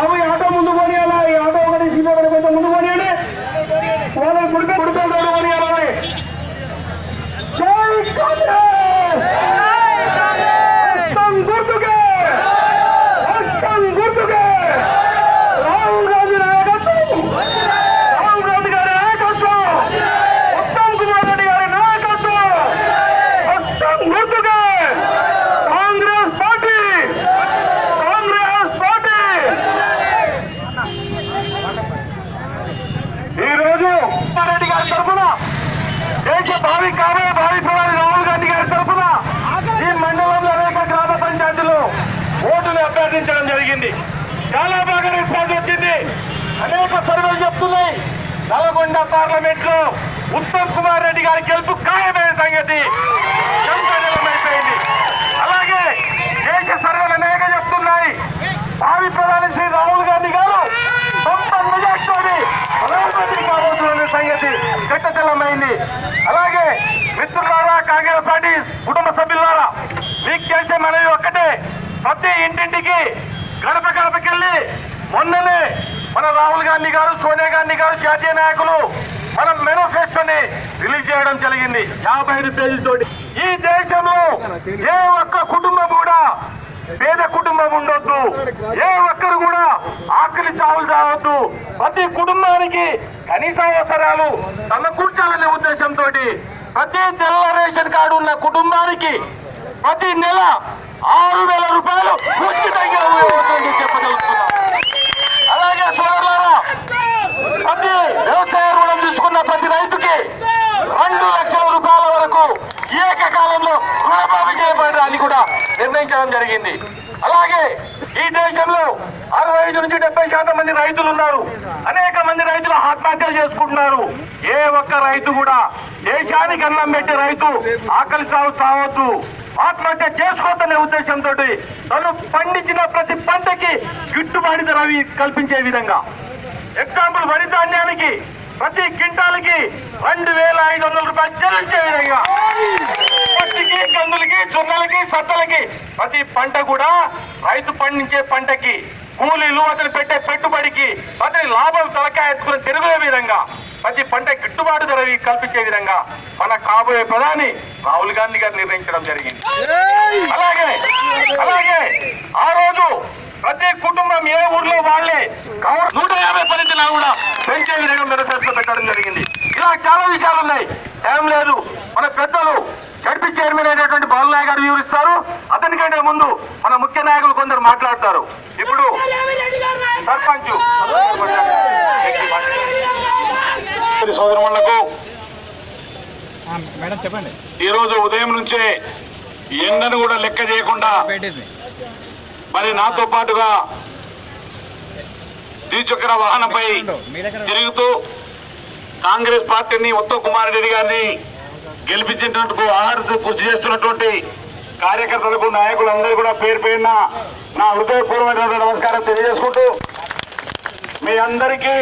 బాబు ఈ ఆటో ముందు పోనీయాలా, ఈ ఆటో ఒకటి సీట్ ఒకటి కొంచెం ముందు పోనీయాలి, వాళ్ళ గుడితో పోనీయాలి. జై కాంగ్రెస్, హస్తం గుర్తుకే, హస్తం గుర్తుకే. రాహుల్ గాంధీ నాయకత్వం, రాహుల్ గాంధీ గారి నాయకత్వం, ఉత్తమ్ కుమార్ రెడ్డి గారి నాయకత్వం, హస్తం గుర్తుకే. Congress party, Congress party. ఈరోజు రెడ్డి గారి తరఫున దేశ భావి కాబోయే భావి ప్రధాని రాహుల్ గాంధీ గారి తరఫున ఈ మండలంలో అనేక గ్రామ పంచాయతీలు ఓటును అభ్యర్థించడం జరిగింది. చాలా బాగా రెస్పాన్స్ వచ్చింది. అనేక సర్వేలు చెప్తున్నాయి నల్గొండ పార్లమెంట్ లో ఉత్తమ్ కుమార్ రెడ్డి గారి గెలుపు ఖాయమైన సంగతి అయిపోయింది. అలాగే దేశ సర్వేలు అనేక చెప్తున్నాయి భావి ప్రధాని శ్రీ రాహుల్ గాంధీ గారు మెజార్టీతోని ప్రధానమంత్రి కాబోతున్న సంగతి చట్టతెల్లమైంది. అలాగే మిత్రులారా, కాంగ్రెస్ పార్టీ కుటుంబ సభ్యులారా, మీకు చేసే మనవి ఒక్కటే, ప్రతి ఇంటింటికి గడప గడపకెళ్ళి మొన్ననే మన రాహుల్ గాంధీ గారు, సోనియా గాంధీ గారు, జాతీయ నాయకులు మన మేనిఫెస్టోని రిలీజ్ చేయడం జరిగింది 55 పేజీలతోటి. ఈ దేశంలో ఏ ఒక్క కుటుంబం కూడా పేద కుటుంబం ఉండొద్దు, ఏ ఒక్కరు కూడా ఆకలి చావులు చావద్దు, ప్రతి కుటుంబానికి కనీస అవసరాలు సమకూర్చాలనే ఉద్దేశంతో ప్రతి తెల్ల రేషన్ కార్డు ఉన్న కుటుంబానికి ప్రతి నెల 6,000 రూపాయలు ఉచితంగా చెప్పదలుచుకున్నాం. అలాగే సోదరులారా, ప్రతి వ్యవసాయ రుణం తీసుకున్న ప్రతి రైతుకి 2 లక్షల రూపాయల వరకు ఏకకాలంలో రుణమాఫీ చేయబడాలని కూడా నిర్ణయించడం జరిగింది. అలాగే ఈ దేశంలో 65 నుంచి 70% మంది రైతులు ఉన్నారు. అనేక మంది రైతులు ఆత్మహత్యలు చేసుకుంటున్నారు. ఏ ఒక్క రైతు కూడా దేశానికి అన్నం పెట్టే రైతు ఆకలి చావు చావద్దు, ఆత్మహత్య చేసుకోవద్దనే ఉద్దేశంతో తను పండించిన ప్రతి పంటకి గిట్టుబాటు ధర కల్పించే విధంగా, ఎగ్జాంపుల్ వరి ధాన్యానికి ప్రతి క్వింటాల్కి 2,500 రూపాయలు చెల్లించే విధంగా, పత్తికి, కందులకి, జొన్నలకి, సత్తలకి ప్రతి పంట కూడా రైతు పండించే పంటకి కూలీలు అతను పెట్టే పెట్టుబడికి అతని లాభం తలకాయ ఎత్తుకుని తిరిగే విధంగా ప్రతి పంట గిట్టుబాటు ధర కల్పించే విధంగా మన కాబోయే ప్రధాని రాహుల్ గాంధీ గారు నిర్ణయించడం జరిగింది. అలాగే ఆ రోజు ప్రతి కుటుంబం ఏ ఊర్లో వాళ్ళే 150 పరిధిలా కూడా పెంచే విధంగా మేనిఫెస్టో పెట్టడం జరిగింది. ఇలా చాలా విషయాలు ఉన్నాయి, టైం లేదు. మన పెద్దలు జడ్పీ చైర్మన్ అయినటువంటి బాలనాయ్ గారు వివరిస్తారు. అతనికంటే ముందు మన ముఖ్య నాయకులు కొందరు మాట్లాడతారు. ఇప్పుడు సర్పంచ్ సోదరులకు ఈరోజు ఉదయం నుంచే ఎండను కూడా లెక్క చేయకుండా మరి నాతో పాటుగా ద్విచక్ర వాహనంపై తిరుగుతూ కాంగ్రెస్ పార్టీని ఉత్తమ్ కుమార్ రెడ్డి గారిని గెలిపించేందుకు ఆహారతో కృషి చేస్తున్నటువంటి కార్యకర్తలకు, నాయకులందరూ కూడా పేరు పేరున నా హృదయపూర్వమైన నమస్కారం తెలియజేసుకుంటూ మీ అందరికీ